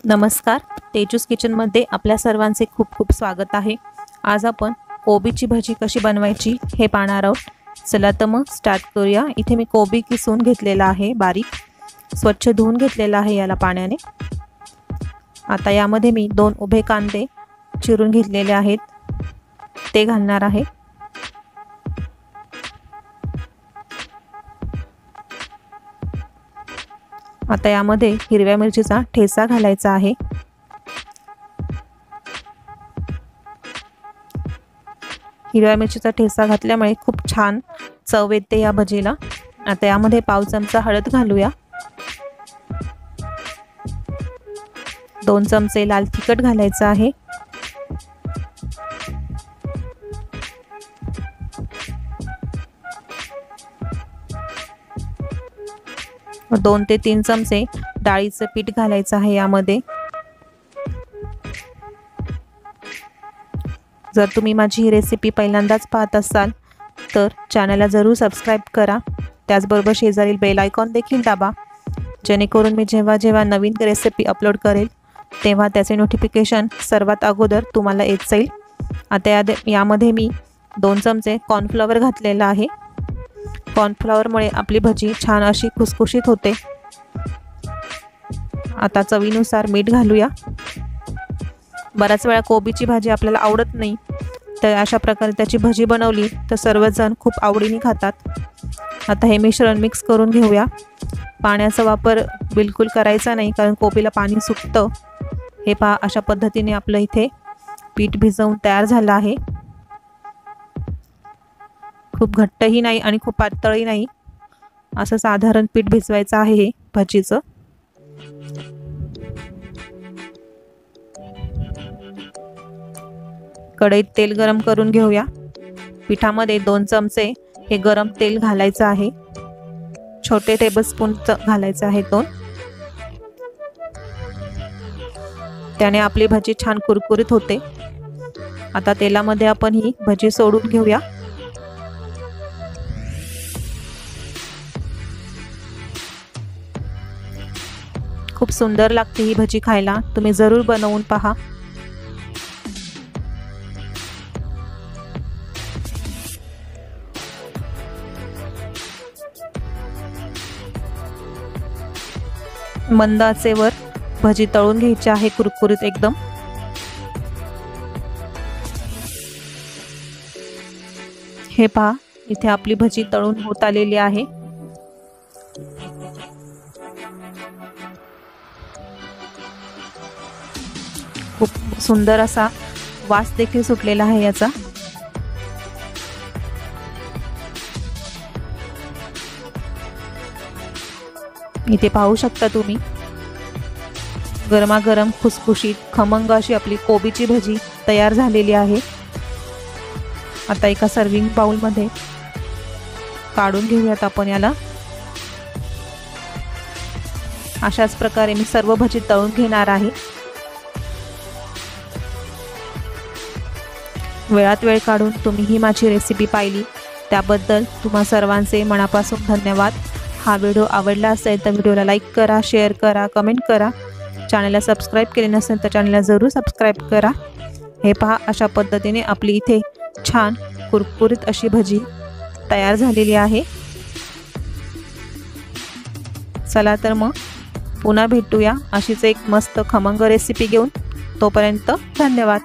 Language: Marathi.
नमस्कार, तेजूस किचनमध्ये आपल्या सर्वांचे खूप खूप स्वागत आहे। आज आपण कोबीची भजी कशी बनवायची हे पाहणार आहोत। चला तर मग स्टार्ट करूया। इथे मी कोबी किसून घेतलेला आहे, बारीक स्वच्छ धुवून घेतलेला आहे याला पाण्याने। आता यामध्ये मी 2 उभे कांदे चिरून घेतलेले आहेत, ते घालणार आहे। आता यामध्ये हिरव्या मिरचीचा ठेचा घालायचा आहे। हिरव्या मिरचीचा ठेचा घातल्यामुळे खूप छान चव येते या भजीला। आता यामध्ये पाव चमचा हळद घालूया, 2 चमचे लाल तिखट घालायचं आहे, 2 ते 3 चमचे डाळीचं पीठ घालायचं आहे यामध्ये। जर तुम्ही माझी ही रेसिपी पहिल्यांदाच पाहत असाल तर चॅनलला जरूर सबस्क्राइब करा, त्याचबरोबर शेजारील बेल आयकॉन देखील दाबा, जेणेकरून मी जेव्हा नवीन रेसिपी अपलोड करेल तेव्हा त्याचे नोटिफिकेशन सर्वात अगोदर तुम्हाला येत जाईल। आता यामध्ये मी 2 चमचे कॉर्नफ्लॉवर घातलेला आहे। कॉर्नफ्लॉवरमुळे आपली भजी छान अशी खुसखुशीत होते। आता चवीनुसार मीठ घालूया। बऱ्याच वेळा कोबीची भाजी आपल्याला आवडत नाही, तर अशा प्रकारे त्याची भजी बनवली तर सर्वजण खूप आवडीने खातात। आता हे मिश्रण मिक्स करून घेऊया। पाण्याचा वापर बिलकुल करायचा नाही, कारण कोबीला पाणी सुटतं। हे पहा, अशा पद्धतीने आपलं इथे पीठ भिजवून तयार झालं आहे। खूप घट्टही नाही आणि खूप पातळही नाही, असं साधारण पीठ भिजवायचं आहे हे भजीचं। कढईत तेल गरम करून घेऊया। पिठामध्ये 2 चमचे हे गरम तेल घालायचं आहे, छोटे टेबलस्पून घालायचे आहे 2। त्याने आपली भजी छान कुरकुरीत होते। आता तेलामध्ये आपण ही भजी सोडून घेऊया। खूप सुंदर लागते ही भजी खायला, तुम्ही जरूर बनवून पहा। मंद आचेवर भजी तळून घ्यायची आहे, कुरकुरीत एकदम। हे पहा, इथे आपली भजी तळून होत आलेली आहे। खूप सुंदर असा वास देखील सुटलेला आहे याचा। इथे पाहू शकता तुम्ही, गरमागरम खुसखुशीत खमंग अशी आपली कोबीची भजी तयार झालेली आहे। आता एका सर्विंग बाउल मध्ये काढून घेऊयात आपण याला। अशाच प्रकारे मी सर्व भजी तळून घेणार आहे। वेळात वेळ काढून तुम्ही ही माझी रेसिपी पाहिली त्याबद्दल तुम्हा सर्वांचे मनापासून धन्यवाद। हा व्हिडिओ आवडला असेल तर व्हिडिओला लाईक करा, शेअर करा, कमेंट करा। चॅनलला सबस्क्राइब केले नसेल तर चॅनलला जरूर सबस्क्राइब करा। हे पहा, अशा पद्धतीने आपली इथे छान कुरकुरीत अशी भजी तयार झालेली आहे। चला तर मग पुन्हा भेटूया अशीच एक मस्त खमंग रेसिपी घेऊन। तोपर्यंत धन्यवाद।